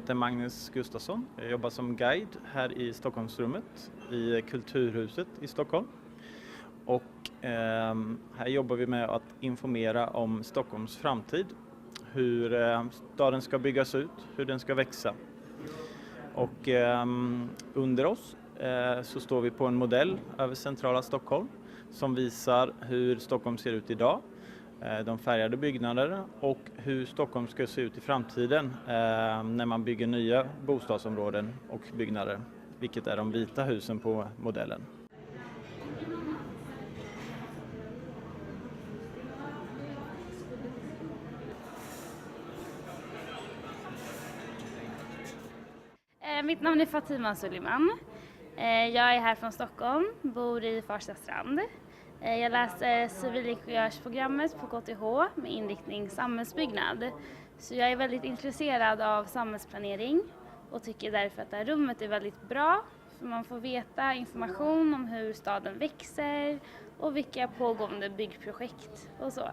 heter Magnus Gustafsson. Jag jobbar som guide här i Stockholmsrummet i Kulturhuset i Stockholm. Och här jobbar vi med att informera om Stockholms framtid. Hur staden ska byggas ut, hur den ska växa. Och under oss så står vi på en modell över centrala Stockholm som visar hur Stockholm ser ut idag. De färgade byggnaderna och hur Stockholm ska se ut i framtiden när man bygger nya bostadsområden och byggnader, vilket är de vita husen på modellen. Mitt namn är Fatima Suleiman. Jag är här från Stockholm, bor i Farstastrand. Jag läser civilingenjörsprogrammet på KTH med inriktning samhällsbyggnad. Så jag är väldigt intresserad av samhällsplanering och tycker därför att det här rummet är väldigt bra. För man får veta information om hur staden växer och vilka pågående byggprojekt och så.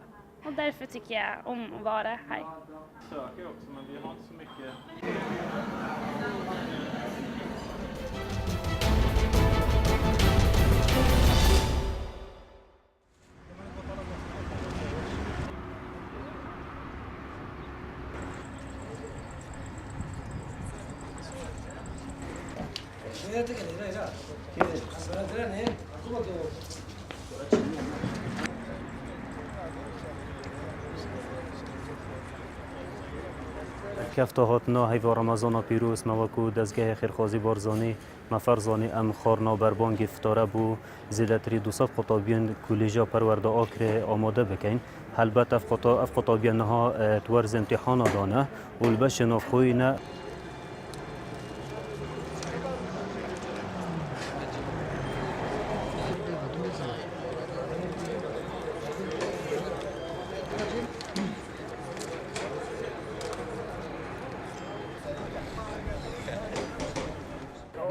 Och därför tycker jag om att vara här. Söker också, men vi har inte så mycket. کفتا هاتنا هیوا رمضان پیروز موکو دزگاه خیرخوازی بارزانی مفرزانی ام خارنا بربانگ فتاره بو زیدتری 200 قطابیان کلیجا پرورده آکر آماده بکن البته اف قطابیان ها تورز امتحان دانه و البش نافخوینه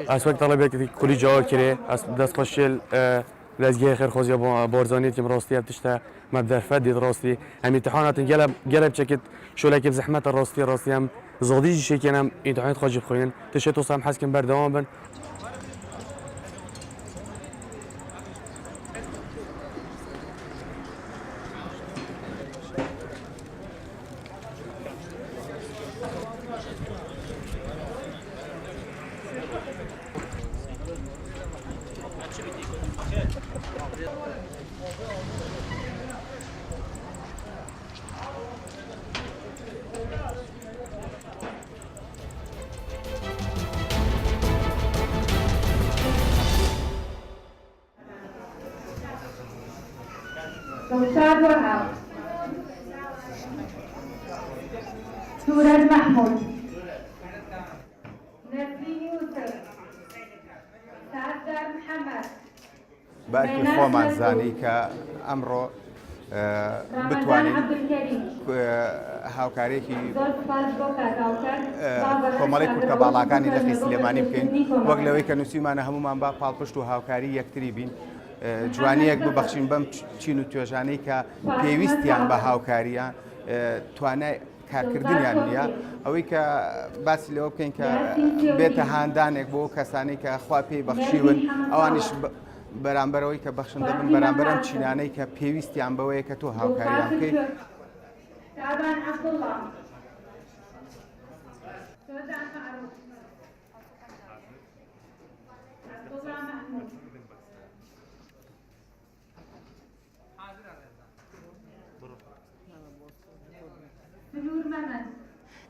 اسمك طلبه في كل جا كره دست خوشل لازگه خیرخوازی بارزانی تیم راستی ابتشتا مبدر فدی راستی هم امتحانات قلب چکت شولک بزحمت راستی هم زادی شکنم امتحانات خواجب خوین تشتو سام حسکن بردوام بن روشاد وهاب سورج محمود نسرين يوسف سعد محمد باقي خۆمان زانی کە ئەمڕۆ بتوانین هاوکارێکی کۆمەڵی کورتە باڵاکانی لەخی سلێمانی بکەین وەک لەوەی کە نووسیمانە هەمومان با پاڵپشت و هاوکاری یەکتری بین جوانیەک ببەخشین بەم چین و توێژانەی کە پێویستیان بە هاوکاریان توانای کارکردنیان نییە ئەوەی کە باسی لەوە بکەین کە بێتە هاندانێک بۆ کەسانی کە خوا پێی بەخشیون ئەوانیش بەرامبەرەوەی کە بەخشن دەبن بەرامبەر ئەم چینانەی کە پێویستیان بەوەیە کە تۆ هاوکاریان بکەیت.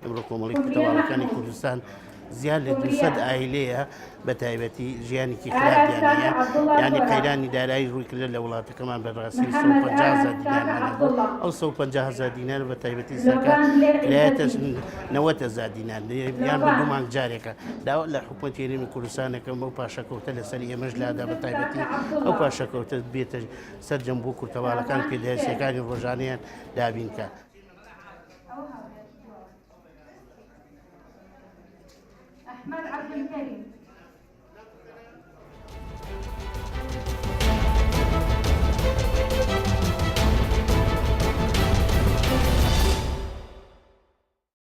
ئەمڕۆ کۆمەڵی کۆتەواڵەکانی کوردستان زیاد لە 200 ئایلەیە بە تایبەتی ژیانێکی خراپیانەیە یعنی قەیرانی دارایی ڕوویکردە لە وڵاتەکەمان بەڕاستی 150,000 دینار ئەو 150,000 دینار بە تایبەتی زەکات کرایەتە 90,000 دینار یان بە دوو مانگ جارێکە داوا لە حکوومەتی هەرێمی کوردستانەکەم ئەو پاشەکەوتە لەسەر ئێمەش لادا بە تایبەتی ئەو پاشەکەوتە بێتە سەرجەم بۆ کورتەواڵەکان پێداویستیەکانی ڕۆژانەیان دابینکە. أحمد عبد الكريم